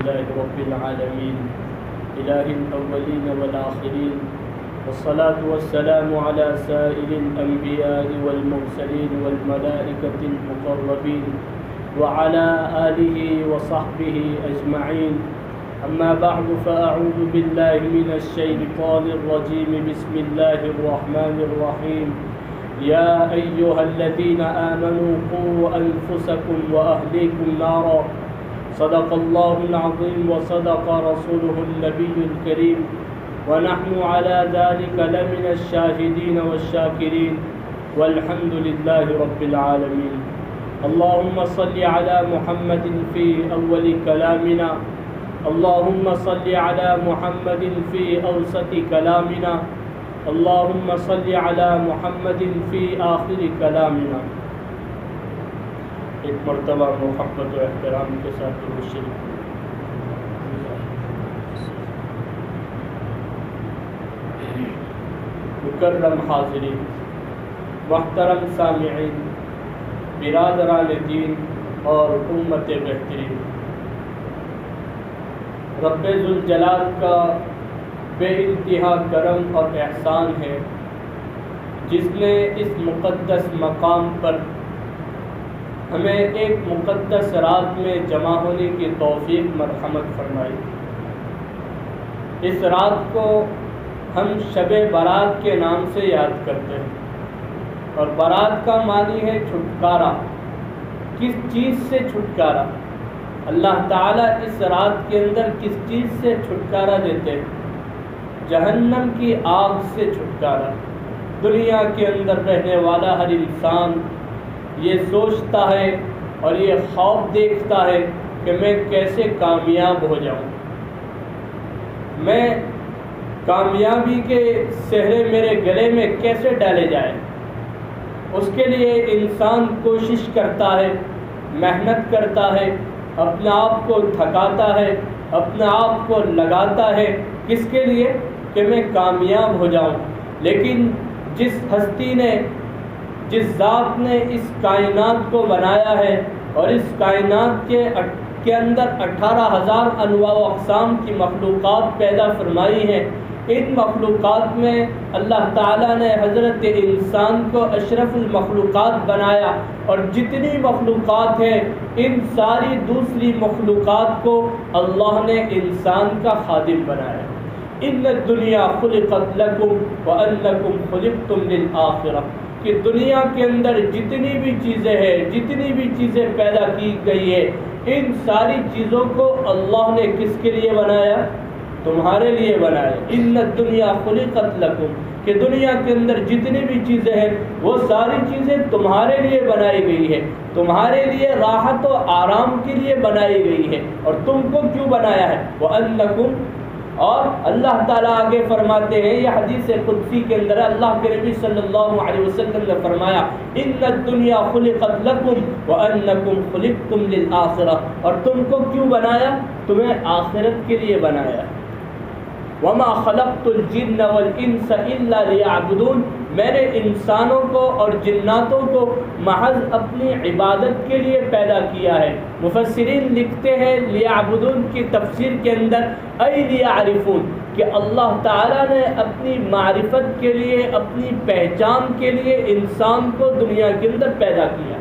لله رب العالمين إله الأولين والآخرين، والصلاة والسلام على سائر الأنبياء والمرسلين والملائكة المقربين وعلى آله وصحبه أجمعين. أما بعد فأعوذ بالله من الشيطان الرجيم. بسم الله الرحمن الرحيم. يا أيها الذين آمنوا قوا أنفسكم وأهليكم نارا. صدق الله العظيم وصدق رسوله النبي الكريم، ونحن على ذلك لمن الشاهدين والشاكرين، والحمد لله رب العالمين. اللهم صل على محمد في أول كلامنا، اللهم صل على محمد في أوسط كلامنا، اللهم صل على محمد في آخر كلامنا. ایک مرتبہ محبت و احترام کے ساتھ درود شریف. مکرم حاضرین، محترم سامعین، برادران دین اور امت بہترین، رب ذوالجلال کا بے انتہا کرم اور احسان ہے جس نے اس مقدس مقام پر ہمیں ایک مقدس رات میں جمع ہونے کی توفیق مرحمت فرمائی. اس رات کو ہم شب برات کے نام سے یاد کرتے ہیں، اور برات کا معنی ہے چھٹکارا. کس چیز سے چھٹکارا؟ اللہ تعالیٰ اس رات کے اندر کس چیز سے چھٹکارا دیتے ہیں؟ جہنم کی آگ سے چھٹکارا. دنیا کے اندر رہنے والا ہر انسان یہ سوچتا ہے اور یہ خوف دیکھتا ہے کہ میں کیسے کامیاب ہو جاؤں، میں کامیابی کے سہرے میرے گلے میں کیسے ڈالے جائے. اس کے لیے انسان کوشش کرتا ہے، محنت کرتا ہے، اپنے آپ کو تھکاتا ہے، اپنے آپ کو لگاتا ہے. کس کے لیے؟ کہ میں کامیاب ہو جاؤں. لیکن جس ہستی نے، جس ذات نے اس کائنات کو بنایا ہے اور اس کائنات کے اندر 18,000 انواع و اقسام کی مخلوقات پیدا فرمائی ہیں، ان مخلوقات میں اللہ تعالیٰ نے حضرت انسان کو اشرف المخلوقات بنایا، اور جتنی مخلوقات ہیں ان ساری دوسری مخلوقات کو اللہ نے انسان کا خادم بنایا. ان الدنیا خلقت لکم وانکم خلقتم للآخرہ، کہ دنیا کے اندر جتنی بھی چیزیں ہیں، جتنی بھی چیزیں پیدا کی گئی ہے، ان ساری چیزوں کو اللہ نے کس کے لیے بنایا؟ تمہارے لیے بنایا. ان الدنیا خلقت لکم، کہ دنیا کے اندر جتنی بھی چیزیں ہیں وہ ساری چیزیں تمہارے لیے بنائی گئی ہے، تمہارے لیے راحت و آرام کے لیے بنائی گئی ہے. اور تم کو کیوں بنایا ہے؟ وَأَنَّكُمْ، اور اللہ تعالیٰ آگے فرماتے ہیں، یہ حدیث قدسی کے اندر اللہ کے نبی صلی اللہ علیہ وسلم نے فرمایا ان الدنیا خلقت لکم وانکم خلقتم للآخرہ. اور تم کو کیوں بنایا؟ تمہیں آخرت کے لیے بنایا. وما خلقت الجن والانس الا لیعبدون، میں نے انسانوں کو اور جناتوں کو محض اپنی عبادت کے لیے پیدا کیا ہے. مفسرین لکھتے ہیں لیعبدون کی تفسیر کے اندر ای لیعرفون، کہ اللہ تعالیٰ نے اپنی معرفت کے لیے، اپنی پہچان کے لیے انسان کو دنیا کے اندر پیدا کیا.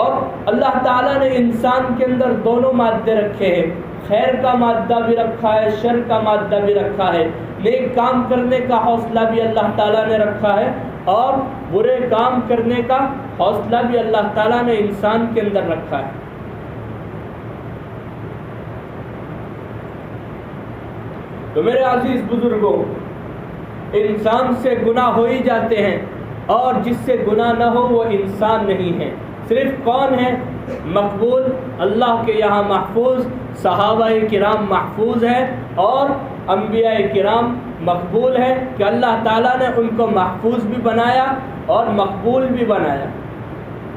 اور اللہ تعالیٰ نے انسان کے اندر دونوں مادے رکھے ہیں، خیر کا مادہ بھی رکھا ہے، شر کا مادہ بھی رکھا ہے. نیک کام کرنے کا حوصلہ بھی اللہ تعالیٰ نے رکھا ہے، اور برے کام کرنے کا حوصلہ بھی اللہ تعالیٰ نے انسان کے اندر رکھا ہے. تو میرے عزیز بزرگوں، انسان سے گناہ ہو ہی جاتے ہیں، اور جس سے گناہ نہ ہو وہ انسان نہیں ہے. صرف کون ہے مقبول؟ اللہ کے یہاں محفوظ، صحابہ کرام محفوظ ہیں، اور انبیاء کرام مقبول ہیں، کہ اللہ تعالیٰ نے ان کو محفوظ بھی بنایا اور مقبول بھی بنایا،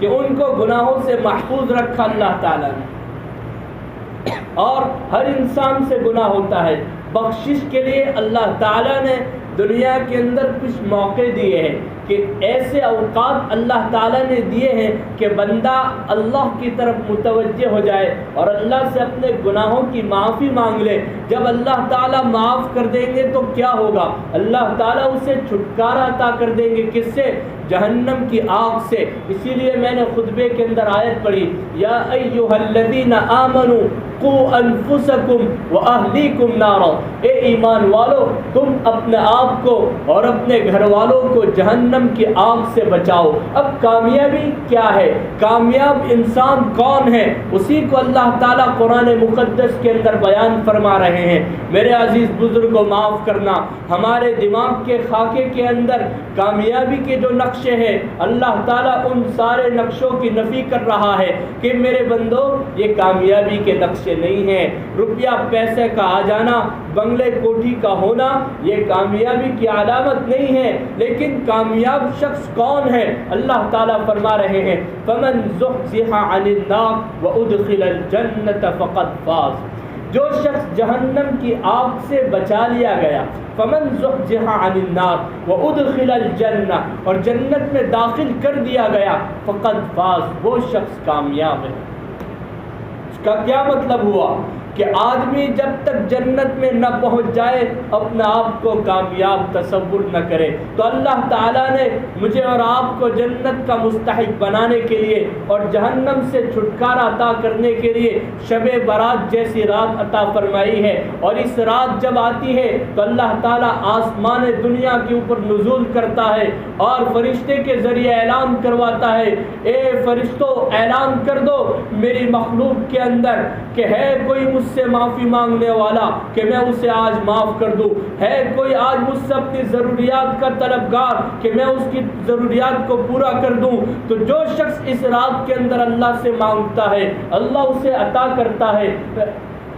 کہ ان کو گناہوں سے محفوظ رکھا اللہ تعالیٰ نے. اور ہر انسان سے گناہ ہوتا ہے، بخشش کے لیے اللہ تعالیٰ نے دنیا کے اندر کچھ موقع دیے ہیں کہ ایسے اوقات اللہ تعالیٰ نے دیے ہیں کہ بندہ اللہ کی طرف متوجہ ہو جائے اور اللہ سے اپنے گناہوں کی معافی مانگ لے۔ جب اللہ تعالیٰ معاف کر دیں گے تو کیا ہوگا؟ اللہ تعالیٰ اسے چھٹکارا عطا کر دیں گے، کس سے؟ جہنم کی آگ سے۔ اسی لیے میں نے خطبے کے اندر آیت پڑھی، یا ایھا الذین آمنوا قوا انفسکم واہلیکم نارا، اے ایمان والو تم اپنے آپ کو اور اپنے گھر والوں کو جہنم کی آگ سے بچاؤ۔ اب کامیابی کیا ہے؟ کامیاب انسان کون ہے؟ اسی کو اللہ تعالیٰ قرآن مقدس کے اندر بیان فرما رہے ہیں۔ میرے عزیز بزرگوں، معاف کرنا، ہمارے دماغ کے خاکے کے اندر کامیابی کے جو نقشے ہیں، اللہ تعالیٰ ان سارے نقشوں کی نفی کر رہا ہے کہ میرے بندو یہ کامیابی کے نقشے نہیں ہیں۔ روپیہ پیسے کا آ جانا، بنگلے کوٹھی کا ہونا یہ کامیابی کی علامت نہیں ہے۔ لیکن کامیاب شخص کون ہے؟ اللہ تعالیٰ فرما رہے ہیں فَمَنْ زُحْزِحَ عَنِ النَّارِ وَأُدْخِلَ الْجَنَّةَ فَقَدْ فَازَ، جو شخص جہنم کی آگ سے بچا لیا گیا، فَمَنْ زُحْزِحَ عَنِ النَّارِ وَأُدْخِلَ الْجَنَّةَ، اور جنت میں داخل کر دیا گیا، فَقَدْ فَازَ، وہ شخص کامیاب ہے۔ اس کا کیا مطلب ہوا؟ کہ آدمی جب تک جنت میں نہ پہنچ جائے اپنے آپ کو کامیاب تصور نہ کرے۔ تو اللہ تعالیٰ نے مجھے اور آپ کو جنت کا مستحق بنانے کے لیے اور جہنم سے چھٹکارا عطا کرنے کے لیے شب برات جیسی رات عطا فرمائی ہے۔ اور اس رات جب آتی ہے تو اللہ تعالیٰ آسمان دنیا کے اوپر نزول کرتا ہے اور فرشتے کے ذریعے اعلان کرواتا ہے، اے فرشتوں اعلان کر دو میری مخلوق کے اندر کہ ہے کوئی مجھ سے معافی مانگنے والا کہ میں اسے آج معاف کر دوں، ہے کوئی آج مجھ سے اپنی ضروریات کا طلبگار کہ میں اس کی ضروریات کو پورا کر دوں۔ تو جو شخص اس رات کے اندر اللہ سے مانگتا ہے اللہ اسے عطا کرتا ہے۔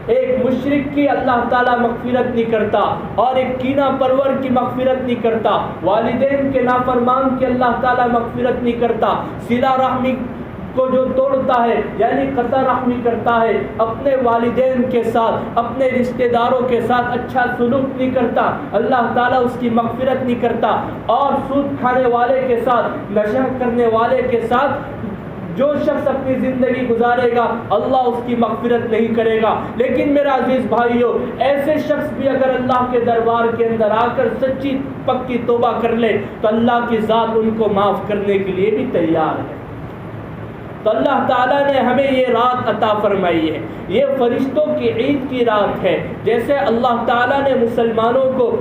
ایک مشرک کی اللہ تعالیٰ مغفرت نہیں کرتا اور ایک کینہ پرور کی مغفرت نہیں کرتا، والدین کے نافرمان کی اللہ تعالیٰ مغفرت نہیں کرتا، صلہ رحمی کو جو توڑتا ہے یعنی قطع رحمی کرتا ہے، اپنے والدین کے ساتھ اپنے رشتہ داروں کے ساتھ اچھا سلوک نہیں کرتا، اللہ تعالیٰ اس کی مغفرت نہیں کرتا۔ اور سود کھانے والے کے ساتھ، نشہ کرنے والے کے ساتھ جو شخص اپنی زندگی گزارے گا اللہ اس کی مغفرت نہیں کرے گا۔ لیکن میرا عزیز بھائیو، ایسے شخص بھی اگر اللہ کے دربار کے اندر آ کر سچی پکی توبہ کر لے تو اللہ کی ذات ان کو معاف کرنے کے لیے بھی تیار ہے۔ تو اللہ تعالیٰ نے ہمیں یہ رات عطا فرمائی ہے، یہ فرشتوں کی عید کی رات ہے۔ جیسے اللہ تعالیٰ نے مسلمانوں کو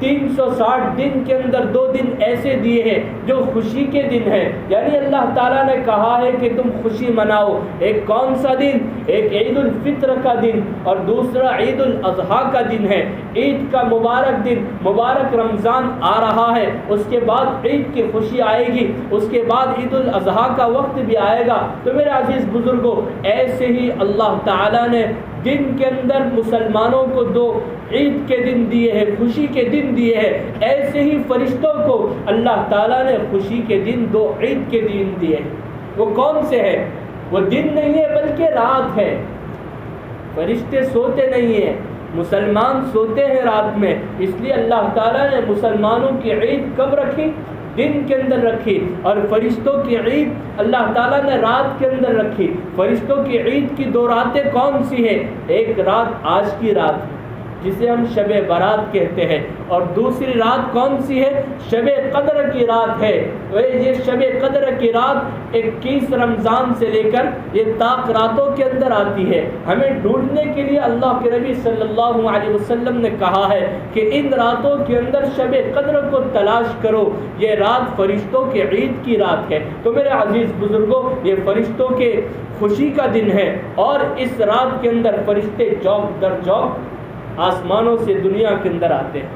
360 دن کے اندر 2 دن ایسے دیے ہیں جو خوشی کے دن ہیں، یعنی اللہ تعالیٰ نے کہا ہے کہ تم خوشی مناؤ۔ ایک کون سا دن؟ ایک عید الفطر کا دن اور دوسرا عید الاضحیٰ کا دن ہے۔ عید کا مبارک دن، مبارک رمضان آ رہا ہے، اس کے بعد عید کی خوشی آئے گی، اس کے بعد عید الاضحیٰ کا وقت بھی آئے گا۔ تو میرے عزیز بزرگوں، ایسے ہی اللہ تعالیٰ نے دن کے اندر مسلمانوں کو 2 عید کے دن دیے ہیں، خوشی کے دن دیے ہیں، ایسے ہی فرشتوں کو اللہ تعالیٰ نے خوشی کے دن 2 عید کے دن دیے ہیں۔ وہ کون سے ہیں؟ وہ دن نہیں ہے بلکہ رات ہے۔ فرشتے سوتے نہیں ہیں، مسلمان سوتے ہیں رات میں، اس لیے اللہ تعالیٰ نے مسلمانوں کی عید کب رکھی؟ دن کے اندر رکھی، اور فرشتوں کی عید اللہ تعالیٰ نے رات کے اندر رکھی۔ فرشتوں کی عید کی 2 راتیں کون سی ہیں؟ ایک رات آج کی رات ہے جسے ہم شب برات کہتے ہیں، اور دوسری رات کون سی ہے؟ شب قدر کی رات ہے۔ یہ شب قدر کی رات 21 رمضان سے لے کر یہ طاق راتوں کے اندر آتی ہے۔ ہمیں ڈھونڈنے کے لیے اللہ کے نبی صلی اللہ علیہ وسلم نے کہا ہے کہ ان راتوں کے اندر شب قدر کو تلاش کرو، یہ رات فرشتوں کی عید کی رات ہے۔ تو میرے عزیز بزرگوں، یہ فرشتوں کے خوشی کا دن ہے، اور اس رات کے اندر فرشتے چوک در چوک آسمانوں سے دنیا کے اندر آتے ہیں۔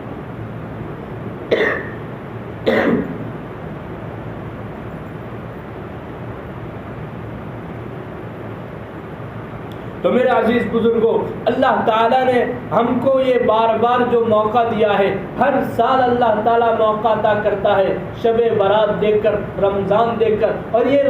تو میرے عزیز بزرگوں، اللہ تعالیٰ نے ہم کو یہ بار بار جو موقع دیا ہے، ہر سال اللہ تعالیٰ موقع عطا کرتا ہے شب برات دے کر، رمضان دے کر۔ اور یہ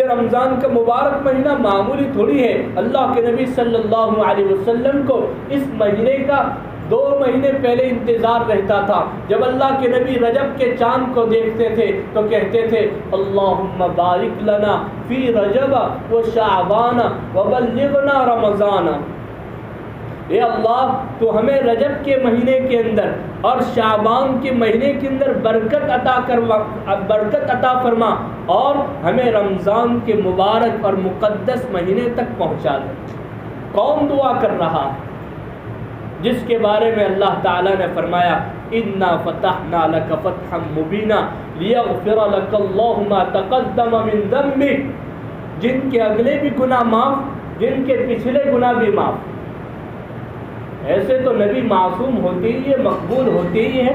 رمضان کا مبارک مہینہ معمولی تھوڑی ہے۔ اللہ کے نبی صلی اللہ علیہ وسلم کو اس مہینے کا 2 مہینے پہلے انتظار رہتا تھا. جب اللہ کے نبی رجب کے چاند کو دیکھتے تھے تو کہتے تھے اللہم بارک لنا فی رجب و شعبان وبلغنا رمضان. اے اللہ تو ہمیں رجب کے مہینے کے اندر اور شعبان کے مہینے کے اندر برکت عطا فرما اور ہمیں رمضان کے مبارک اور مقدس مہینے تک پہنچا دے. کون دعا کر رہا ہے؟ جس کے بارے میں اللہ تعالیٰ نے فرمایا انا فتحنا لک فتحا مبینا لیغفر لک اللہ ما تقدم من ذنبک. جن کے اگلے بھی گناہ معاف، جن کے پچھلے گناہ بھی معاف. ایسے تو نبی معصوم ہوتے ہی ہے، مقبول ہوتے ہی ہے،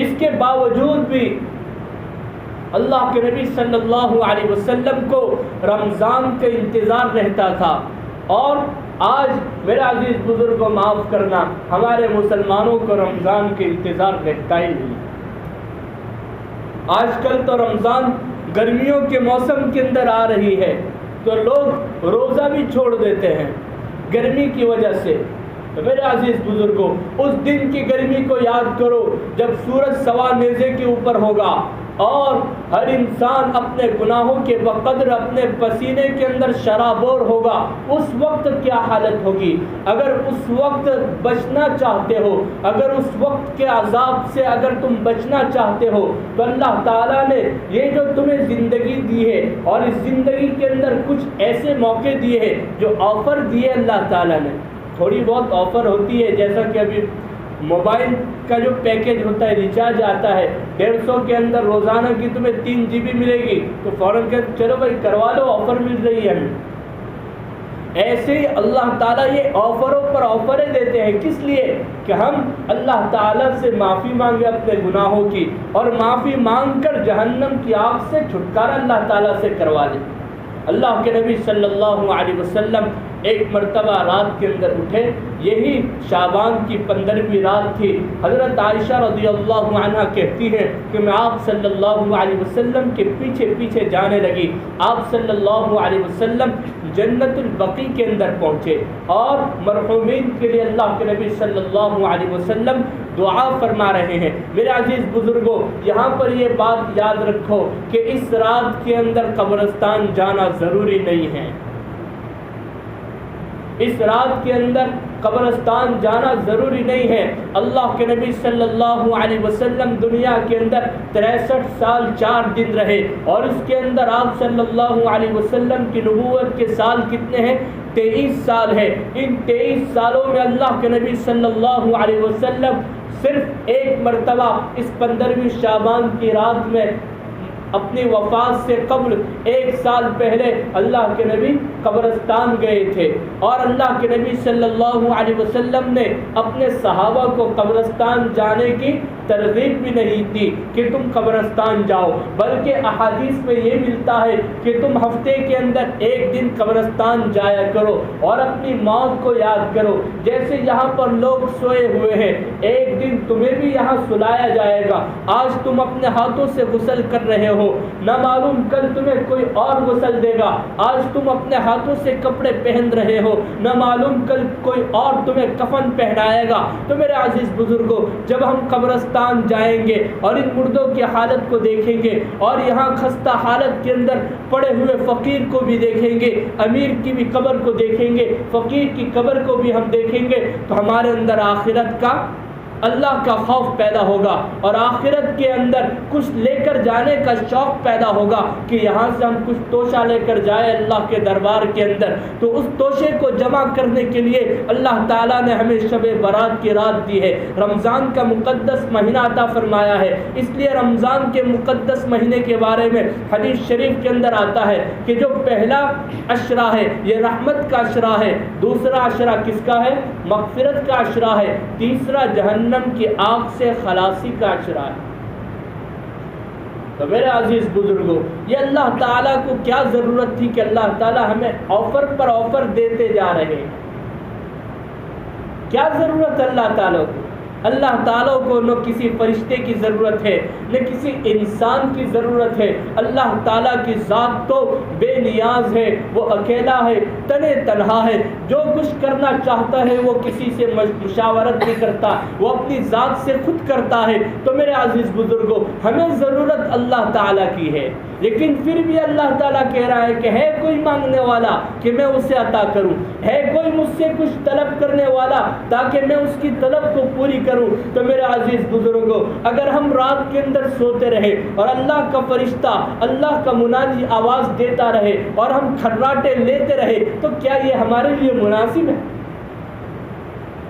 اس کے باوجود بھی اللہ کے نبی صلی اللہ علیہ وسلم کو رمضان کا انتظار رہتا تھا. اور آج میرے عزیز بزرگوں معاف کرنا، ہمارے مسلمانوں کو رمضان کے انتظار رہتا ہی نہیں. آج کل تو رمضان گرمیوں کے موسم کے اندر آ رہی ہے تو لوگ روزہ بھی چھوڑ دیتے ہیں گرمی کی وجہ سے. تو میرے عزیز بزرگوں، اس دن کی گرمی کو یاد کرو جب سورج سوا نیزے کے اوپر ہوگا اور ہر انسان اپنے گناہوں کے بقدر اپنے پسینے کے اندر شرابور ہوگا. اس وقت کیا حالت ہوگی؟ اگر اس وقت بچنا چاہتے ہو، اگر اس وقت کے عذاب سے اگر تم بچنا چاہتے ہو تو اللہ تعالیٰ نے یہ جو تمہیں زندگی دی ہے اور اس زندگی کے اندر کچھ ایسے موقع دیے ہیں جو آفر دیے اللہ تعالیٰ نے. تھوڑی بہت آفر ہوتی ہے، جیسا کہ ابھی موبائل کا جو پیکیج ہوتا ہے، ریچارج آتا ہے 150 کے اندر روزانہ کی تمہیں 3 GB ملے گی تو فوراً کہ چلو بھائی کروا لو، آفر مل رہی ہے ہمیں. ایسے ہی اللہ تعالیٰ یہ آفروں پر آفریں دیتے ہیں. کس لیے؟ کہ ہم اللہ تعالیٰ سے معافی مانگے اپنے گناہوں کی اور معافی مانگ کر جہنم کی آگ سے چھٹکارا اللہ تعالیٰ سے کروا لیں. اللہ کے نبی صلی اللہ علیہ وسلم ایک مرتبہ رات کے اندر اٹھے، یہی شعبان کی 15ویں رات تھی. حضرت عائشہ رضی اللہ عنہ کہتی ہیں کہ میں آپ صلی اللہ علیہ وسلم کے پیچھے پیچھے جانے لگی. آپ صلی اللہ علیہ وسلم جنت البقیع کے اندر پہنچے اور مرحومین کے لیے اللہ کے نبی صلی اللہ علیہ وسلم دعا فرما رہے ہیں. میرے عزیز بزرگوں، یہاں پر یہ بات یاد رکھو کہ اس رات کے اندر قبرستان جانا ضروری نہیں ہے. اس رات کے اندر قبرستان جانا ضروری نہیں ہے. اللہ کے نبی صلی اللہ علیہ وسلم دنیا کے اندر 63 سال 4 دن رہے اور اس کے اندر آپ صلی اللہ علیہ وسلم کی نبوت کے سال کتنے ہیں؟ 23 سال ہے. ان 23 سالوں میں اللہ کے نبی صلی اللہ علیہ وسلم صرف ایک مرتبہ اس 15ویں شعبان کی رات میں اپنی وفات سے قبل 1 سال پہلے اللہ کے نبی قبرستان گئے تھے اور اللہ کے نبی صلی اللہ علیہ وسلم نے اپنے صحابہ کو قبرستان جانے کی ترغیب بھی نہیں دی کہ تم قبرستان جاؤ، بلکہ احادیث میں یہ ملتا ہے کہ تم ہفتے کے اندر 1 دن قبرستان جایا کرو اور اپنی موت کو یاد کرو. جیسے یہاں پر لوگ سوئے ہوئے ہیں، ایک دن تمہیں بھی یہاں سلایا جائے گا. آج تم اپنے ہاتھوں سے غسل کر رہے ہو، نہ معلوم کل تمہیں کوئی اور غسل دے گا. آج تم اپنے ہاتھوں سے کپڑے پہن رہے ہو، نہ معلوم کل کوئی اور تمہیں کفن پہنائے گا. تو میرے عزیز بزرگوں، جب ہم قبرستان جائیں گے اور ان مردوں کی حالت کو دیکھیں گے اور یہاں خستہ حالت کے اندر پڑے ہوئے فقیر کو بھی دیکھیں گے، امیر کی بھی قبر کو دیکھیں گے، فقیر کی قبر کو بھی ہم دیکھیں گے، تو ہمارے اندر آخرت کا اللہ کا خوف پیدا ہوگا اور آخرت کے اندر کچھ لے کر جانے کا شوق پیدا ہوگا کہ یہاں سے ہم کچھ توشہ لے کر جائے اللہ کے دربار کے اندر. تو اس توشے کو جمع کرنے کے لیے اللہ تعالیٰ نے ہمیں شب برات کی رات دی ہے، رمضان کا مقدس مہینہ عطا فرمایا ہے. اس لیے رمضان کے مقدس مہینے کے بارے میں حدیث شریف کے اندر آتا ہے کہ جو پہلا عشرہ ہے یہ رحمت کا عشرہ ہے، دوسرا عشرہ کس کا ہے؟ مغفرت کا عشرہ ہے، تیسرا جہنم کی آگ سے خلاصی کا عشرہ ہے. تو میرے عزیز بزرگوں، یہ اللہ تعالیٰ کو کیا ضرورت تھی کہ اللہ تعالیٰ ہمیں آفر پر آفر دیتے جا رہے ہیں؟ کیا ضرورت اللہ تعالیٰ کو؟ اللہ تعالیٰ کو نہ کسی فرشتے کی ضرورت ہے نہ کسی انسان کی ضرورت ہے. اللہ تعالیٰ کی ذات تو بے نیاز ہے، وہ اکیلا ہے، تنہا ہے. جو کچھ کرنا چاہتا ہے وہ کسی سے مشاورت نہیں کرتا، وہ اپنی ذات سے خود کرتا ہے. تو میرے عزیز بزرگوں، ہمیں ضرورت اللہ تعالیٰ کی ہے، لیکن پھر بھی اللہ تعالیٰ کہہ رہا ہے کہ ہے کوئی مانگنے والا کہ میں اسے عطا کروں، ہے کوئی مجھ سے کچھ طلب کرنے والا تاکہ میں اس کی طلب کو پوری کروں. تو میرے عزیز بزرگوں، اگر ہم رات کے اندر سوتے رہے اور اللہ کا فرشتہ اللہ کا منادی آواز دیتا رہے اور ہم کھراٹے لیتے رہے تو کیا یہ ہمارے لیے مناسب ہے؟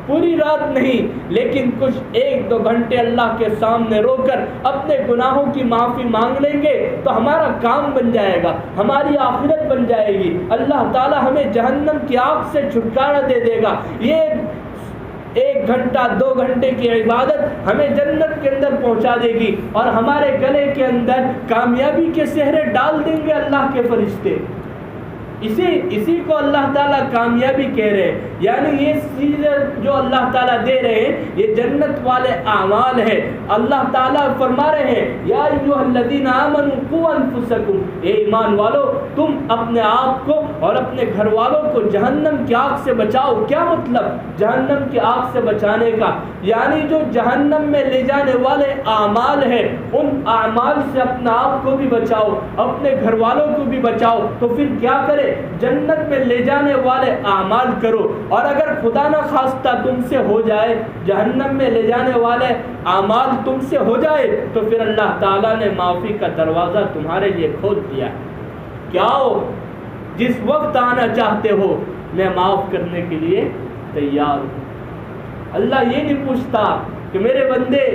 پوری رات نہیں، لیکن کچھ 1-2 گھنٹے اللہ کے سامنے رو کر اپنے گناہوں کی معافی مانگ لیں گے تو ہمارا کام بن جائے گا، ہماری آخرت بن جائے گی. اللہ تعالی ہمیں جہنم کی آگ سے چھٹکارا دے دے گا. یہ 1 گھنٹہ 2 گھنٹے کی عبادت ہمیں جنت کے اندر پہنچا دے گی اور ہمارے گلے کے اندر کامیابی کے سہرے ڈال دیں گے اللہ کے فرشتے. اسی کو اللہ تعالیٰ کامیابی کہہ رہے ہیں. یعنی یہ چیزیں جو اللہ تعالیٰ دے رہے ہیں یہ جنت والے اعمال ہیں. اللہ تعالیٰ فرما رہے ہیں یا ایھا الذین آمنوا قوا انفسکم، اے ایمان والو تم اپنے آپ کو اور اپنے گھر والوں کو جہنم کی آگ سے بچاؤ. کیا مطلب جہنم کی آگ سے بچانے کا؟ یعنی جو جہنم میں لے جانے والے اعمال ہیں ان اعمال سے اپنے آپ کو بھی بچاؤ، اپنے گھر والوں کو بھی بچاؤ. تو پھر کیا کرے؟ جنت میں لے جانے والے اعمال کرو. اور اگر خدا نہ خواستہ تم سے ہو جائے، جہنم میں لے جانے والے اعمال تم سے ہو جائے، تو پھر اللہ تعالیٰ نے معافی کا دروازہ تمہارے لیے کھول دیا ہے. کیا ہو جس وقت آنا چاہتے ہو میں معاف کرنے کے لیے تیار ہوں. اللہ یہ نہیں پوچھتا کہ میرے بندے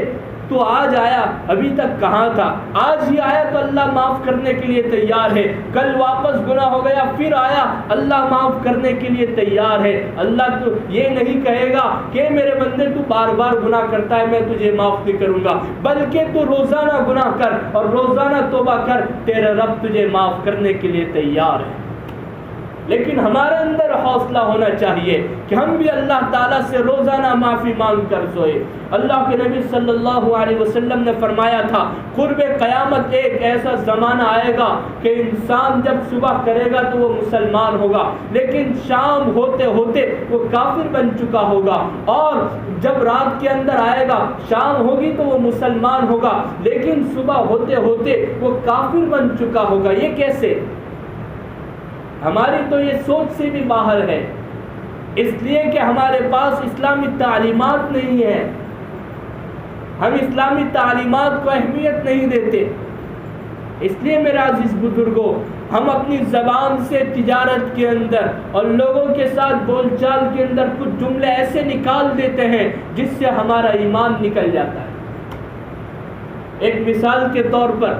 تو آج آیا، ابھی تک کہاں تھا؟ آج ہی آیا تو اللہ معاف کرنے کے لیے تیار ہے. کل واپس گناہ ہو گیا پھر آیا، اللہ معاف کرنے کے لیے تیار ہے. اللہ تو یہ نہیں کہے گا کہ میرے بندے تو بار بار گناہ کرتا ہے میں تجھے معاف نہیں کروں گا، بلکہ تو روزانہ گناہ کر اور روزانہ توبہ کر، تیرا رب تجھے معاف کرنے کے لیے تیار ہے. لیکن ہمارے اندر حوصلہ ہونا چاہیے کہ ہم بھی اللہ تعالیٰ سے روزانہ معافی مانگ کر سوئے. اللہ کے نبی صلی اللہ علیہ وسلم نے فرمایا تھا قرب قیامت ایک ایسا زمانہ آئے گا کہ انسان جب صبح کرے گا تو وہ مسلمان ہوگا، لیکن شام ہوتے ہوتے وہ کافر بن چکا ہوگا. اور جب رات کے اندر آئے گا، شام ہوگی تو وہ مسلمان ہوگا، لیکن صبح ہوتے ہوتے وہ کافر بن چکا ہوگا. یہ کیسے؟ ہماری تو یہ سوچ سے بھی باہر ہے، اس لیے کہ ہمارے پاس اسلامی تعلیمات نہیں ہے. ہم اسلامی تعلیمات کو اہمیت نہیں دیتے. اس لیے میرے عزیز بزرگوں، ہم اپنی زبان سے تجارت کے اندر اور لوگوں کے ساتھ بول چال کے اندر کچھ جملے ایسے نکال دیتے ہیں جس سے ہمارا ایمان نکل جاتا ہے. ایک مثال کے طور پر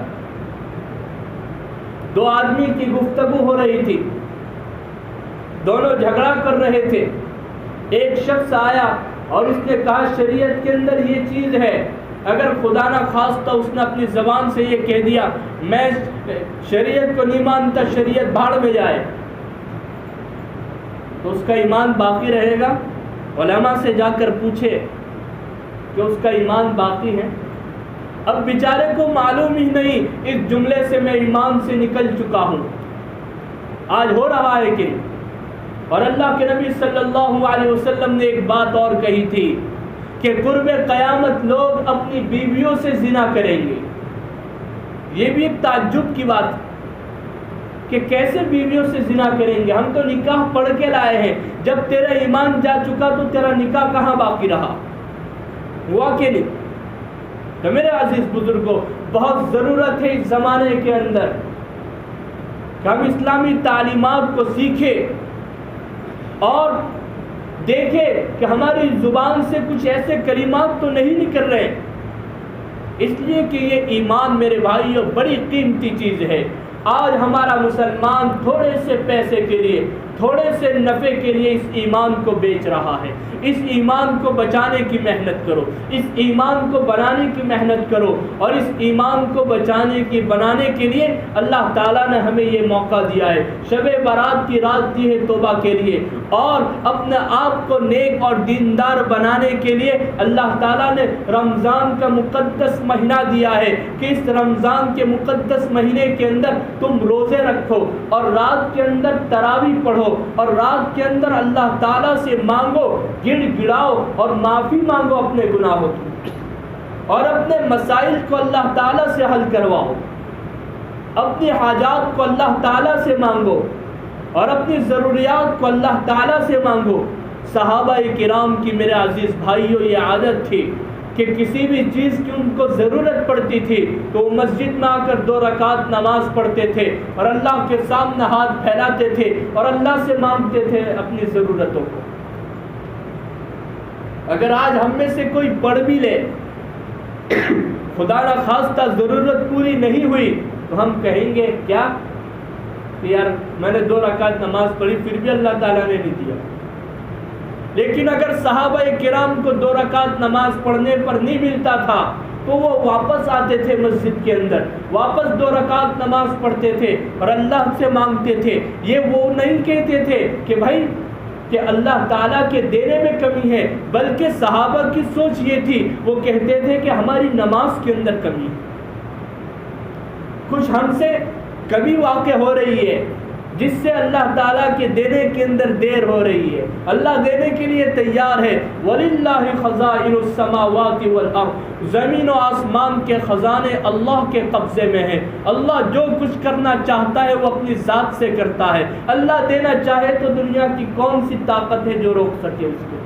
2 آدمی کی گفتگو ہو رہی تھی، دونوں جھگڑا کر رہے تھے. ایک شخص آیا اور اس نے کہا شریعت کے اندر یہ چیز ہے. اگر خدا نہ خواستہ اس نے اپنی زبان سے یہ کہہ دیا میں شریعت کو نہیں مانتا، شریعت بھاڑ میں جائے، تو اس کا ایمان باقی رہے گا؟ علماء سے جا کر پوچھے کہ اس کا ایمان باقی ہے. اب بیچارے کو معلوم ہی نہیں اس جملے سے میں ایمان سے نکل چکا ہوں. آج ہو رہا ہے کہ اور اللہ کے نبی صلی اللہ علیہ وسلم نے ایک بات اور کہی تھی کہ قرب قیامت لوگ اپنی بیویوں سے زنا کریں گے. یہ بھی ایک تعجب کی بات کہ کیسے بیویوں سے زنا کریں گے؟ ہم تو نکاح پڑھ کے لائے ہیں. جب تیرا ایمان جا چکا تو تیرا نکاح کہاں باقی رہا؟ ہوا کہ نہیں؟ تو میرے عزیز بزرگوں، بہت ضرورت ہے اس زمانے کے اندر کہ ہم اسلامی تعلیمات کو سیکھیں اور دیکھیں کہ ہماری زبان سے کچھ ایسے کلمات تو نہیں نکل رہے. اس لیے کہ یہ ایمان میرے بھائیوں بڑی قیمتی چیز ہے. آج ہمارا مسلمان تھوڑے سے پیسے کے لیے، تھوڑے سے نفع کے لیے اس ایمان کو بیچ رہا ہے۔ اس ایمان کو بچانے کی محنت کرو، اس ایمان کو بنانے کی محنت کرو، اور اس ایمان کو بنانے کے لیے اللہ تعالیٰ نے ہمیں یہ موقع دیا ہے۔ شب برات کی رات دی ہے توبہ کے لیے، اور اپنے آپ کو نیک اور دیندار بنانے کے لیے اللہ تعالیٰ نے رمضان کا مقدس مہینہ دیا ہے کہ اس رمضان کے مقدس مہینے کے اندر تم روزے رکھو، اور رات کے اندر تراویح پڑھو، اور رات کے اندر اللہ تعالیٰ سے مانگو، گڑ گڑاؤ اور معافی مانگو اپنے گناہوں کی، اور اپنے مسائل کو اللہ تعالیٰ سے حل کرواؤ، اپنی حاجات کو اللہ تعالیٰ سے مانگو، اور اپنی ضروریات کو اللہ تعالیٰ سے مانگو۔ صحابہ کرام کی میرے عزیز بھائیوں یہ عادت تھی کہ کسی بھی چیز کی ان کو ضرورت پڑتی تھی تو وہ مسجد میں آ کر 2 رکعت نماز پڑھتے تھے، اور اللہ کے سامنے ہاتھ پھیلاتے تھے اور اللہ سے مانگتے تھے اپنی ضرورتوں کو۔ اگر آج ہم میں سے کوئی پڑھ بھی لے، خدا نہ خواستہ ضرورت پوری نہیں ہوئی، تو ہم کہیں گے کیا کہ یار میں نے 2 رکعت نماز پڑھی پھر بھی اللہ تعالیٰ نے نہیں دیا۔ لیکن اگر صحابہ کرام کو 2 رکعت نماز پڑھنے پر نہیں ملتا تھا تو وہ واپس آتے تھے مسجد کے اندر، واپس 2 رکعت نماز پڑھتے تھے اور اللہ سے مانگتے تھے۔ یہ وہ نہیں کہتے تھے کہ بھائی کہ اللہ تعالیٰ کے دینے میں کمی ہے، بلکہ صحابہ کی سوچ یہ تھی، وہ کہتے تھے کہ ہماری نماز کے اندر کمی ہے، کچھ ہم سے کمی واقع ہو رہی ہے جس سے اللہ تعالیٰ کے دینے کے اندر دیر ہو رہی ہے۔ اللہ دینے کے لیے تیار ہے۔ وَلِلَّهِ خَزَائِنُ السَّمَاوَاتِ وَالْأَرْضِ، زمین و آسمان کے خزانے اللہ کے قبضے میں ہیں۔ اللہ جو کچھ کرنا چاہتا ہے وہ اپنی ذات سے کرتا ہے۔ اللہ دینا چاہے تو دنیا کی کون سی طاقت ہے جو روک سکے اس کو؟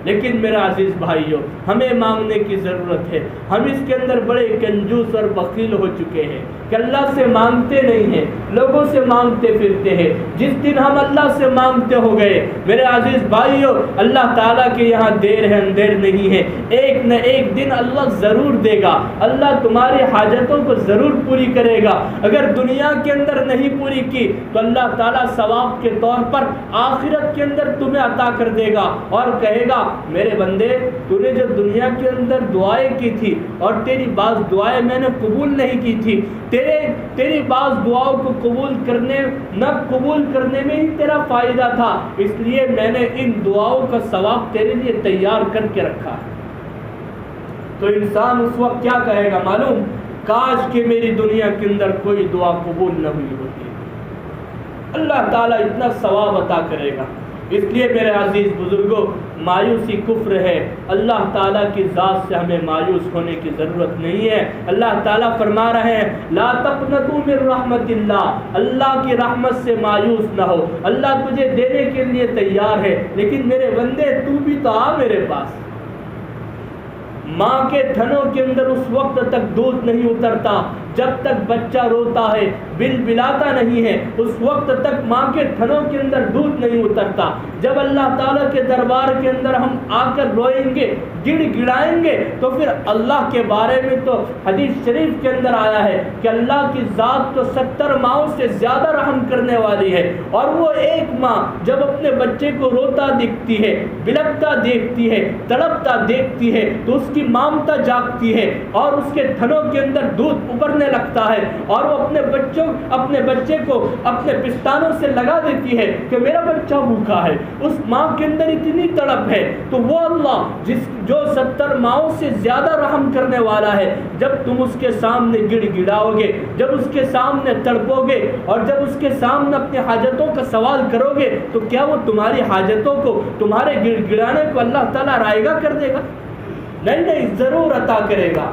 لیکن میرے عزیز بھائیوں، ہمیں مانگنے کی ضرورت ہے۔ ہم اس کے اندر بڑے کنجوس اور بخیل ہو چکے ہیں کہ اللہ سے مانگتے نہیں ہیں، لوگوں سے مانگتے پھرتے ہیں۔ جس دن ہم اللہ سے مانگتے ہو گئے میرے عزیز بھائیوں، اللہ تعالیٰ کے یہاں دیر ہے اندیر نہیں ہے، ایک نہ ایک دن اللہ ضرور دے گا۔ اللہ تمہاری حاجتوں کو ضرور پوری کرے گا۔ اگر دنیا کے اندر نہیں پوری کی تو اللہ تعالیٰ ثواب کے طور پر آخرت کے اندر تمہیں عطا کر دے گا، اور کہے گا میرے بندے تو نے جو دنیا کے اندر دعائیں کی تھی اور تیری بعض دعائیں میں نے قبول نہیں کی تھی، تیری بعض دعاؤں کو قبول کرنے نہ قبول کرنے میں ہی تیرا فائدہ تھا، اس لیے میں نے ان دعاؤں کا ثواب تیرے لیے تیار کر کے رکھا ہے۔ تو انسان اس وقت کیا کہے گا معلوم؟ کاش کہ میری دنیا کے اندر کوئی دعا قبول نہ ہوئی ہوتی، اللہ تعالیٰ اتنا ثواب عطا کرے گا۔ اس لیے میرے عزیز بزرگوں، مایوسی کفر ہے۔ اللہ تعالیٰ کی ذات سے ہمیں مایوس ہونے کی ضرورت نہیں ہے۔ اللہ تعالیٰ فرما رہے ہیں لا تقنطوا من رحمت اللہ، اللہ کی رحمت سے مایوس نہ ہو۔ اللہ تجھے دینے کے لیے تیار ہے، لیکن میرے بندے تو بھی تو آ میرے پاس۔ ماں کے تھنوں کے اندر اس وقت تک دودھ نہیں اترتا جب تک بچہ روتا ہے، بل بلاتا نہیں ہے، اس وقت تک ماں کے تھنوں کے اندر دودھ نہیں اترتا۔ جب اللہ تعالیٰ کے دربار کے اندر ہم آ کر روئیں گے، گڑ گڑائیں گے، تو پھر اللہ کے بارے میں تو حدیث شریف کے اندر آیا ہے کہ اللہ کی ذات تو 70 ماؤں سے زیادہ رحم کرنے والی ہے، اور وہ ایک ماں جب اپنے بچے کو روتا دیکھتی ہے، بلکتا دیکھتی ہے، تڑپتا دیکھتی ہے تو اس کی مامتا جاگتی ہے اور اس کے تھنوں کے اندر دودھ ابھرنے لگتا ہے، اور وہ اپنے بچے کو اپنے پستانوں سے لگا دیتی ہے کہ میرا بچہ بھوکا ہے۔ اس ماں کے اندر اتنی تڑپ ہے، تو وہ اللہ جو 70 ماؤں سے زیادہ رحم کرنے والا ہے، جب تم اس کے سامنے گڑ گڑاؤ گے، جب اس کے سامنے تڑپو گے، اور جب اس کے سامنے اپنی حاجتوں کا سوال کرو گے، تو کیا وہ تمہاری حاجتوں کو، تمہارے گڑ گڑانے کو اللہ تعالیٰ رائگاں کر دے گا؟ نہیں، ضرور عطا کرے گا۔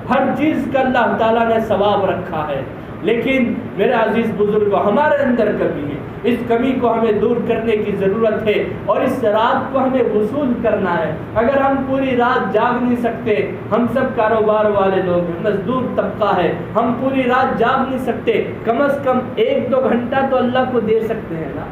ہر چیز کا اللہ تعالیٰ نے ثواب رکھا ہے، لیکن میرے عزیز بزرگوں ہمارے اندر کمی ہے۔ اس کمی کو ہمیں دور کرنے کی ضرورت ہے، اور اس رات کو ہمیں وصول کرنا ہے۔ اگر ہم پوری رات جاگ نہیں سکتے، ہم سب کاروبار والے لوگ ہیں، مزدور طبقہ ہے، ہم پوری رات جاگ نہیں سکتے، کم از کم 1-2 گھنٹہ تو اللہ کو دے سکتے ہیں نا۔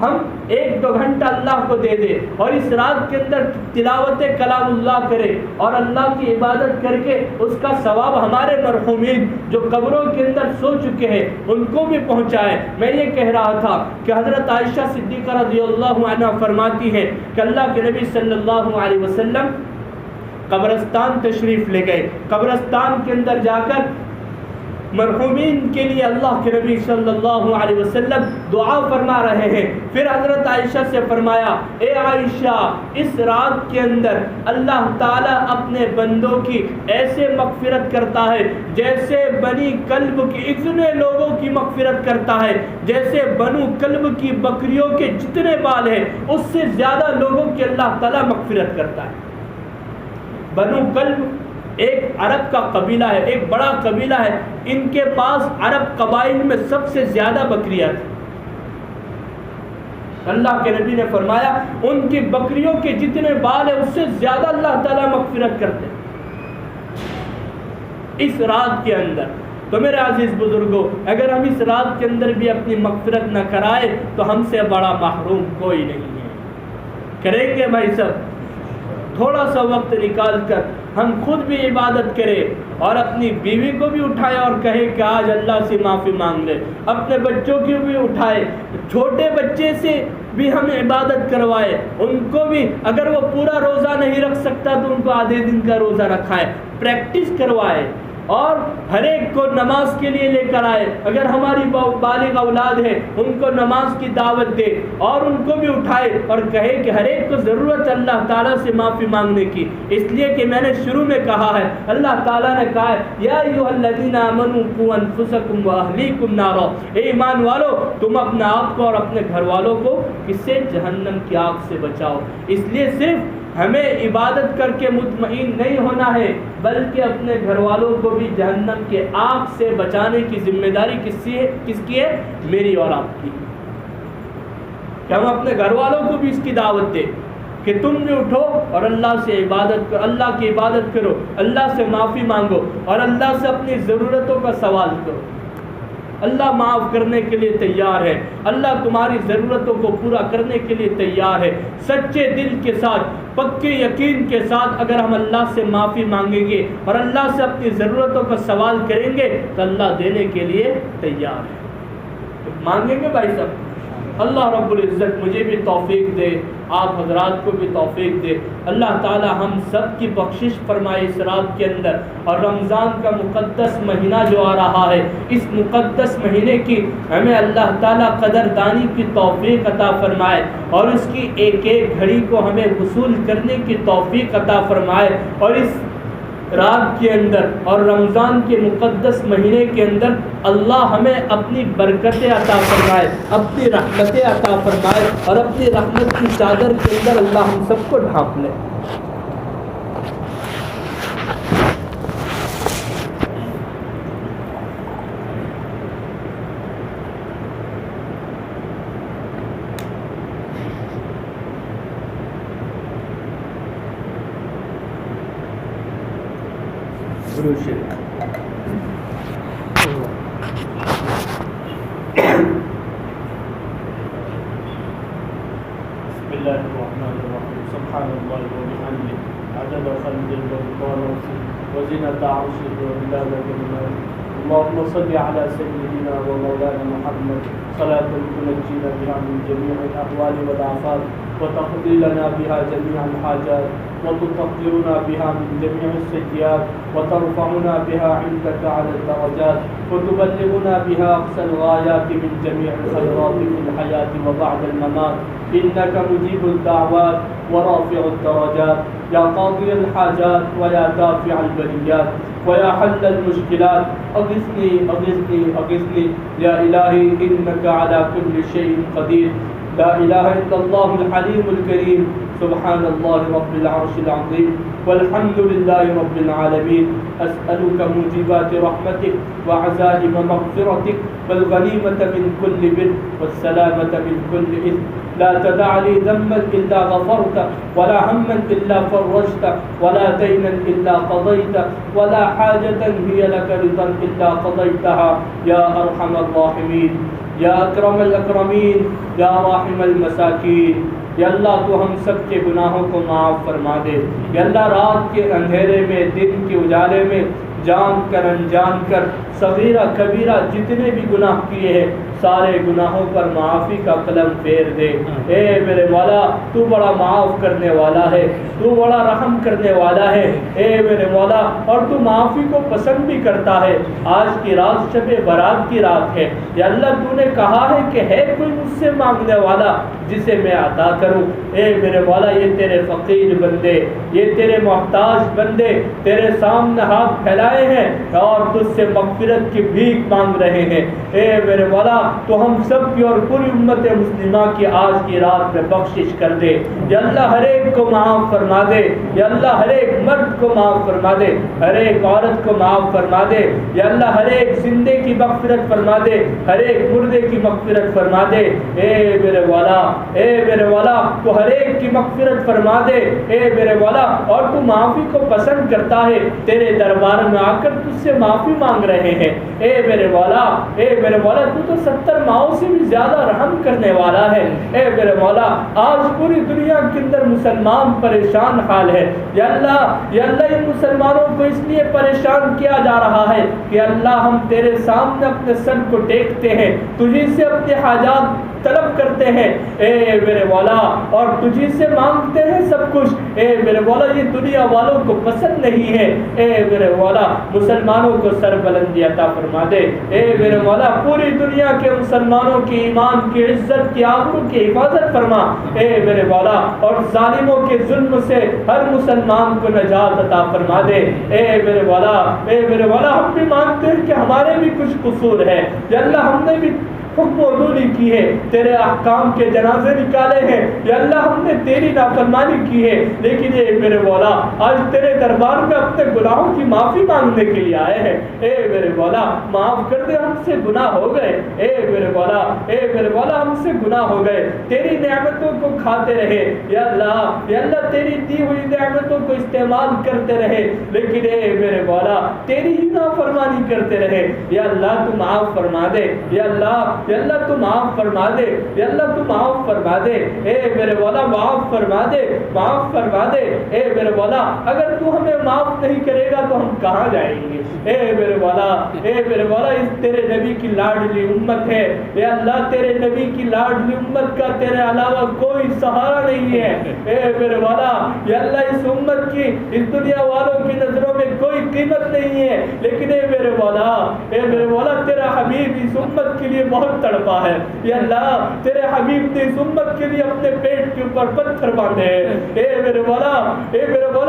ہم 1-2 گھنٹہ اللہ کو دے دیں اور اس رات کے اندر تلاوت کلام اللہ کرے اور اللہ کی عبادت کر کے اس کا ثواب ہمارے مرحومین جو قبروں کے اندر سو چکے ہیں ان کو بھی پہنچائے۔ میں یہ کہہ رہا تھا کہ حضرت عائشہ صدیقہ رضی اللہ عنہا فرماتی ہے کہ اللہ کے نبی صلی اللہ علیہ وسلم قبرستان تشریف لے گئے، قبرستان کے اندر جا کر مرحومین کے لیے اللہ کے نبی صلی اللہ علیہ وسلم دعا فرما رہے ہیں۔ پھر حضرت عائشہ سے فرمایا، اے عائشہ، اس رات کے اندر اللہ تعالیٰ اپنے بندوں کی ایسے مغفرت کرتا ہے جیسے بنی کلب کی اتنے لوگوں کی مغفرت کرتا ہے، جیسے بنو کلب کی بکریوں کے جتنے بال ہیں اس سے زیادہ لوگوں کی اللہ تعالیٰ مغفرت کرتا ہے۔ بنو کلب ایک عرب کا قبیلہ ہے، ایک بڑا قبیلہ ہے، ان کے پاس عرب قبائل میں سب سے زیادہ بکریاں تھیں۔ اللہ کے نبی نے فرمایا ان کی بکریوں کے جتنے بال ہیں اس سے زیادہ اللہ تعالیٰ مغفرت کرتے ہیں اس رات کے اندر۔ تو میرے عزیز بزرگوں، اگر ہم اس رات کے اندر بھی اپنی مغفرت نہ کرائے تو ہم سے بڑا محروم کوئی نہیں ہے۔ کریں گے بھائی صاحب؟ تھوڑا سا وقت نکال کر ہم خود بھی عبادت کریں اور اپنی بیوی کو بھی اٹھائے اور کہے کہ آج اللہ سے معافی مانگ لے، اپنے بچوں کی بھی اٹھائے، چھوٹے بچے سے بھی ہم عبادت کروائے، ان کو بھی اگر وہ پورا روزہ نہیں رکھ سکتا تو ان کو آدھے دن کا روزہ رکھائے، پریکٹس کروائے اور ہر ایک کو نماز کے لیے لے کر آئے۔ اگر ہماری بالغ اولاد ہے ان کو نماز کی دعوت دے اور ان کو بھی اٹھائے اور کہے کہ ہر ایک کو ضرورت ہے اللہ تعالیٰ سے معافی مانگنے کی، اس لیے کہ میں نے شروع میں کہا ہے اللہ تعالیٰ نے کہا ہے یا ایھا الذین آمنوا قوا انفسکم واہلیکم نارا، اے ایمان والو تم اپنے آپ کو اور اپنے گھر والوں کو کس سے؟ جہنم کی آگ سے بچاؤ۔ اس لیے صرف ہمیں عبادت کر کے مطمئن نہیں ہونا ہے بلکہ اپنے گھر والوں کو بھی جہنم کے آگ سے بچانے کی ذمہ داری کس کی ہے؟ میری اور آپ کی، کہ ہم اپنے گھر والوں کو بھی اس کی دعوت دیں کہ تم بھی اٹھو اور اللہ سے عبادت کرو، اللہ کی عبادت کرو، اللہ سے معافی مانگو اور اللہ سے اپنی ضرورتوں کا سوال کرو۔ اللہ معاف کرنے کے لیے تیار ہے، اللہ تمہاری ضرورتوں کو پورا کرنے کے لیے تیار ہے۔ سچے دل کے ساتھ، پکے یقین کے ساتھ اگر ہم اللہ سے معافی مانگیں گے اور اللہ سے اپنی ضرورتوں کا سوال کریں گے تو اللہ دینے کے لیے تیار ہے۔ مانگیں گے بھائی صاحب؟ اللہ رب العزت مجھے بھی توفیق دے، آپ حضرات کو بھی توفیق دے، اللہ تعالی ہم سب کی بخشش فرمائے اس رات کے اندر۔ اور رمضان کا مقدس مہینہ جو آ رہا ہے، اس مقدس مہینے کی ہمیں اللہ تعالی قدردانی کی توفیق عطا فرمائے اور اس کی ایک ایک گھڑی کو ہمیں وصول کرنے کی توفیق عطا فرمائے، اور اس رات کے اندر اور رمضان کے مقدس مہینے کے اندر اللہ ہمیں اپنی برکتیں عطا فرمائے، اپنی رحمتیں عطا فرمائے اور اپنی رحمت کی چادر کے اندر اللہ ہم سب کو ڈھانپ لے۔ سبحان اللہ وبحمدہ عدد خلقه ورضا نفسه وزنة عرشه ومداد كلماته اللهم صل على سيدنا ومولانا محمد صلاة تنجينا بها من جميع الأهوال والآفات وتقضي لنا بها جميع الحاجات وتطهرنا بها من جميع السيئات وترفعنا بها عندك على الدرجات وتبلغنا بها أقصى الغايات من جميع الخيرات في الحياة وبعد الممات إنك مجيب الدعوات ورافع الدرجات يا قاضي الحاجات ويا دافع البليات ويا حل المشكلات أغثني أغثني أغثني يا إلهي إنك على كل شيء قدير لا إله إلا الله الحليم الكريم سبحان الله رب العرش العظيم والحمد لله رب العالمين أسألك موجبات رحمتك وعزائم مغفرتك والغنيمة من كل بر والسلامة من كل إثم لا تدع لي ذنبا إلا غفرته ولا هما إلا فرجته ولا دينا إلا قضيته ولا حاجة هي لك رضا إلا قضيتها يا أرحم الراحمين یا اکرم الاکرمین یا راحم المساکین۔ یا اللہ تو ہم سب کے گناہوں کو معاف فرما دے۔ یا اللہ رات کے اندھیرے میں، دن کے اجالے میں جان کر انجان کر صغیرہ کبیرہ جتنے بھی گناہ کیے ہیں سارے گناہوں پر معافی کا قلم پھیر دے۔ اے میرے مولا تو بڑا معاف کرنے والا ہے، تو بڑا رحم کرنے والا ہے اے میرے مولا، اور تو معافی کو پسند بھی کرتا ہے۔ آج کی رات شب برات کی رات ہے، یا اللہ تو نے کہا ہے کہ ہے کوئی مجھ سے مانگنے والا جسے میں عطا کروں۔ اے میرے مولا یہ تیرے فقیر بندے، یہ تیرے محتاج بندے تیرے سامنے ہاتھ پھیلائے ہیں اور تجھ سے مغفرت کی بھیک مانگ رہے ہیں۔ اے میرے مولا تو ہم سب کی اور پوری امت مسلمہ کی آج کی رات میں بخشش کر دے۔ یا اللہ ہر ایک کو معاف فرما دے، یا اللہ ہر ایک مرد کو معاف فرما دے، ہر ایک عورت کو معاف فرما دے، یا اللہ ہر ایک زندے کی مغفرت فرما دے، ہر ایک مردے کی مغفرت فرما دے۔ اے میرے مولا، اے میرے مولا تو ہر ایک کی مغفرت فرما دے۔ اے میرے مولا اور تو معافی کو پسند کرتا ہے، تیرے دربار میں آ کر تجھ سے معافی مانگ رہے ہیں۔ اے میرے مولا، اے میرے مولا تو 70 ماؤں سے بھی زیادہ رحم کرنے والا ہے۔ اے میرے مولا آج پوری دنیا کے اندر مسلمان پریشان حال ہے، یا اللہ ان مسلمانوں کو اس لیے پریشان کیا جا رہا ہے کہ اللہ ہم تیرے سامنے اپنے سر کو ٹیکتے ہیں، تجھی سے اپنے حاجات طلب کرتے ہیں اے میرے مولا، اور تجھی سے مانگتے ہیں سب کچھ۔ اے میرے مولا یہ دنیا والوں کو پسند نہیں ہے۔ اے میرے مولا مسلمانوں کو سر بلندی عطا فرما دے۔ اے میرے مولا پوری دنیا کے مسلمانوں کی ایمان کی عزت کی آبرو کی حفاظت فرما اے میرے مولا، اور ظالموں کے ظلم سے ہر مسلمان کو نجات عطا فرما دے۔ اے میرے مولا، اے میرے مولا ہم بھی مانتے ہیں کہ ہمارے بھی کچھ قصور ہے، یا اللہ ہم نے بھی حکم و عدولی کی ہے، تیرے احکام کے جنازے نکالے ہیں، یا اللہ ہم نے تیری نافرمانی کی ہے، لیکن اے میرے مولا آج تیرے دربار میں اپنے گناہوں کی معافی مانگنے کے لیے آئے ہیں۔ اے میرے مولا معاف کر دے، ہم سے گناہ ہو گئے۔ اے میرے مولا، اے میرے مولا ہم سے گناہ ہو گئے، تیری نعمتوں کو کھاتے رہے، یا اللہ تیری دی ہوئی نعمتوں کو استعمال کرتے رہے، لیکن اے میرے مولا تیری ہی نافرمانی کرتے رہے۔ یا اللہ تو معاف فرما دے، یا اللہ تو معاف فرما دے، یا اللہ تو معاف فرما دے۔ اے میرے مولا معاف فرما دے، معاف فرما دے۔ اے میرے مولا اگر تو ہمیں معاف نہیں کرے گا تو ہم کہاں جائیں گے؟ اے میرے مولا، اے میرے مولا اس تیرے نبی کی لاڈلی امت ہے، یا اللہ تیرے نبی کی لاڈلی امت کا تیرے علاوہ کوئی سہارا نہیں ہے۔ اے میرے مولا یا اللہ اس امت کی، اس دنیا والوں کی نظروں میں کوئی قیمت نہیں ہے، لیکن اے میرے مولا تیرا حبیب اس امت کے لیے بہت تڑپا ہے۔ یا اللہ تیرے حبیب نے اس امت کے لیے اپنے پیٹ کے اوپر پتھر باندھے ہیں۔ اے میرے مولا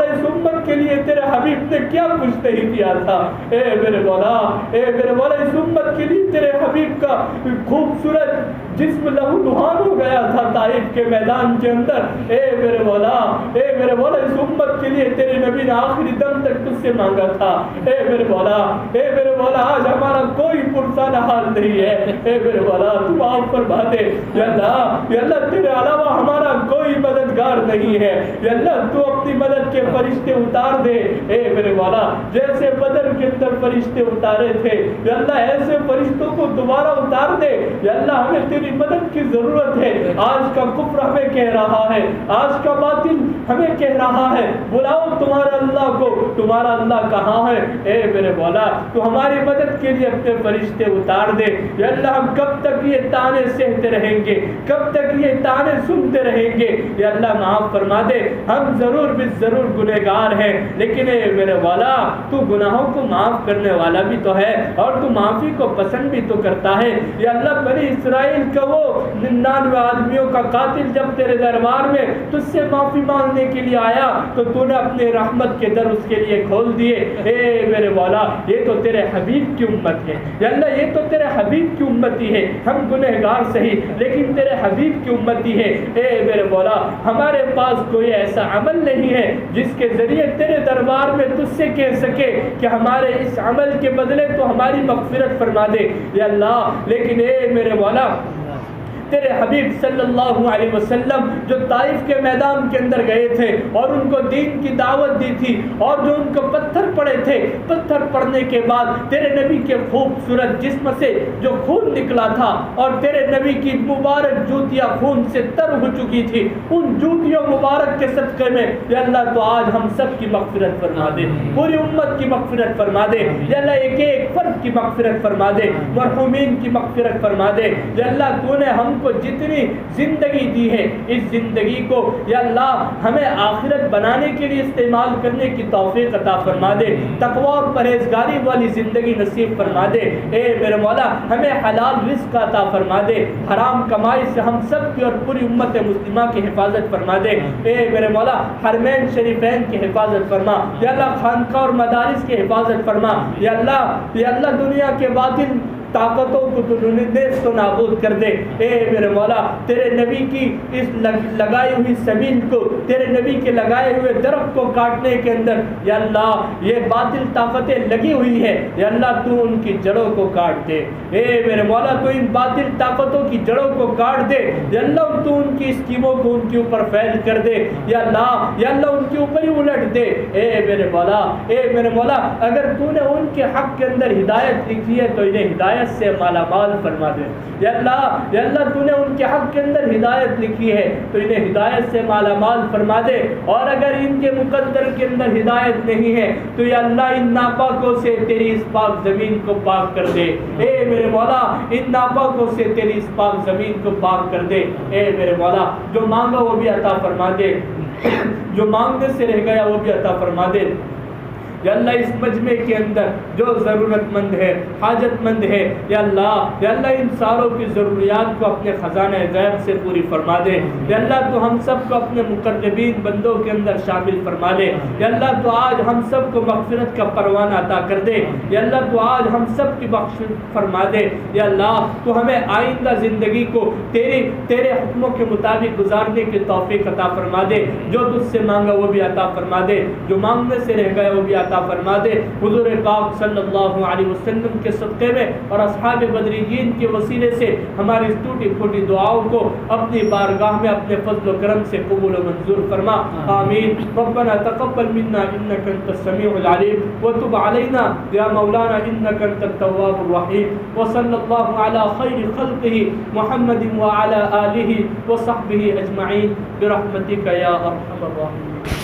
اس امت کے لیے تیرے حبیب نے کیا کچھ نہیں کیا تھا۔ اے میرے مولا اس امت کے لیے تیرے حبیب کا خوبصورت جسم لہو لہان ہو گیا تھا طائف کے میدان کے اندر۔ اے میرے مولا اس امت کے لیے تیرے نبی نے آخری دم تک تجھ سے مانگا تھا۔ اے میرے مولا آج ہمارا کوئی پرسانہ حال نہیں ہے۔ اے میرے مولا تو معاف فرما دے۔ یا اللہ تیرے علاوہ ہمارا کوئی مددگار نہیں ہے۔ یا اللہ تو اپنی مدد کے فرشتے اتار دے۔ اے میرے مولا جیسے بدر کے اندر فرشتے اتارے تھے، یا اللہ ایسے فرشتوں کو دوبارہ اتار دے۔ یا اللہ ہمیں تیری مدد کی ضرورت ہے۔ آج کا کفر ہمیں کہہ رہا ہے، آج کا باطل ہمیں کہہ رہا ہے بلاؤ تمہارا اللہ کو، تمہارا اللہ کہاں ہے؟ اے میرے مولا تو ہماری مدد کے لیے اپنے فرشتے اتار دے۔ یا اللہ ہم کب تک یہ تانے سہتے رہیں گے، کب تک یہ تانے سنتے رہیں گے؟ یا اللہ معاف فرما دے، ہم ضرور گنہگار ہیں، لیکن اے میرے مولا تو گناہوں کو معاف کرنے والا بھی تو ہے، اور تو معافی کو پسند بھی تو کرتا ہے۔ یا اللہ بنی اسرائیل کا وہ 99 آدمیوں کا قاتل جب تیرے دربار میں تجھ سے معافی مانگنے کے لیے آیا تو تو نے اپنے رحمت کے در اس کے لیے کھول دیے۔ اے میرے مولا یہ تو تیرے حبیب کی امت ہے، یا اللہ یہ تو تیرے حبیب کی امتی ہے، ہم گنہگار صحیح لیکن تیرے حبیب کی امتی ہے۔ اے میرے مولا ہمارے پاس کوئی ایسا عمل نہیں ہے جس کے ذریعے تیرے دربار میں تجھ سے کہہ سکے کہ ہمارے اس عمل کے بدلے تو ہماری مغفرت فرما دے۔ یا اللہ لیکن اے میرے مولا تیرے حبیب صلی اللہ علیہ وسلم جو طائف کے میدان کے اندر گئے تھے اور ان کو دین کی دعوت دی تھی، اور جو ان کو پتھر پڑے تھے، پتھر پڑنے کے بعد تیرے نبی کے خوبصورت جسم سے جو خون نکلا تھا اور تیرے نبی کی مبارک جوتیاں خون سے تر ہو چکی تھی، ان جوتیوں مبارک کے صدقے میں یا اللہ تو آج ہم سب کی مغفرت فرما دے، پوری امت کی مغفرت فرما دے یا اللہ، ایک ایک فرد کی مغفرت فرما دے، مرحومین کی مغفرت فرما دے یا اللہ۔ تو نے ہم کو جتنی زندگی دی ہے، اس زندگی کو یا اللہ ہمیں آخرت بنانے کے لیے استعمال کرنے کی توفیق عطا فرما دے، تقوی اور پرہیزگاری والی زندگی نصیب فرما دے۔ اے میرے مولا ہمیں حلال رزق عطا فرما دے، حرام کمائی سے ہم سب کی اور پوری امت مسلمہ کی حفاظت فرما دے۔ اے میرے مولا حرمین شریفین کی حفاظت فرما یا اللہ، خانقاہ اور مدارس کی حفاظت فرما یا اللہ دنیا کے باطل طاقتوں کو تو نیست و نابود کر دے۔ اے میرے مولا تیرے نبی کی اس لگائی ہوئی سبیل کو، تیرے نبی کے لگائے ہوئے درخت کو کاٹنے کے اندر یا اللہ یہ باطل طاقتیں لگی ہوئی ہے یا اللہ تو ان کی جڑوں کو کاٹ دے۔ اے میرے مولا تو ان باطل طاقتوں کی جڑوں کو کاٹ دے یا اللہ، تو ان کی اسکیموں کو ان کے اوپر فیل کر دے یا اللہ ان کے اوپر ہی الٹ دے۔ اے میرے مولا اگر تو نے ان کے حق کے اندر ہدایت لکھی ہے تو انہیں ہدایت سے مالا مال فرما دے یا اللہ تو نے ان کے حق کے اندر ہدایت لکھی ہے تو انہیں ہدایت سے مالا مال فرما دے، اور اگر ان کے مقدر کے اندر ہدایت نہیں ہے تو یا اللہ ان ناپاکوں سے تیری اس پاک زمین کو پاک کر دے۔ اے میرے مولا ان ناپاکوں سے تیری اس پاک زمین کو پاک کر دے۔ اے میرے مولا جو مانگا وہ بھی عطا فرما دے، جو مانگنے سے رہ گیا وہ بھی عطا فرما دے یا اللہ۔ اس مجمع کے اندر جو ضرورت مند ہے، حاجت مند ہے یا اللہ ان ساروں کی ضروریات کو اپنے خزانہ غیب سے پوری فرما دے یا اللہ۔ تو ہم سب کو اپنے مقربین بندوں کے اندر شامل فرما لے یا اللہ۔ تو آج ہم سب کو مغفرت کا پروانہ عطا کر دے یا اللہ۔ تو آج ہم سب کی بخشش فرما دے یا اللہ۔ تو ہمیں آئندہ زندگی کو تیرے حکموں کے مطابق گزارنے کی توفیق عطا فرما دے۔ جو تجھ سے مانگا وہ بھی عطا فرما دے، جو مانگنے سے رہ گیا وہ بھی عطا فرما دے۔ حضور پاک صلی اللہ علیہ وسلم کے صدقے میں اور اصحاب بدریین کے وسیلے سے ہماری اس ٹوٹی پھوٹی دعاؤں کو اپنی بارگاہ میں اپنے فضل و کرم سے قبول و منظور فرما، آمین۔ ربنا تقبل منا انك انت السميع العليم وتب علينا يا مولانا انك انت التواب الرحيم، وصلى الله على خير خلقه محمد وعلى آله وصحبه اجمعين برحمتك يا ارحم الراحمين۔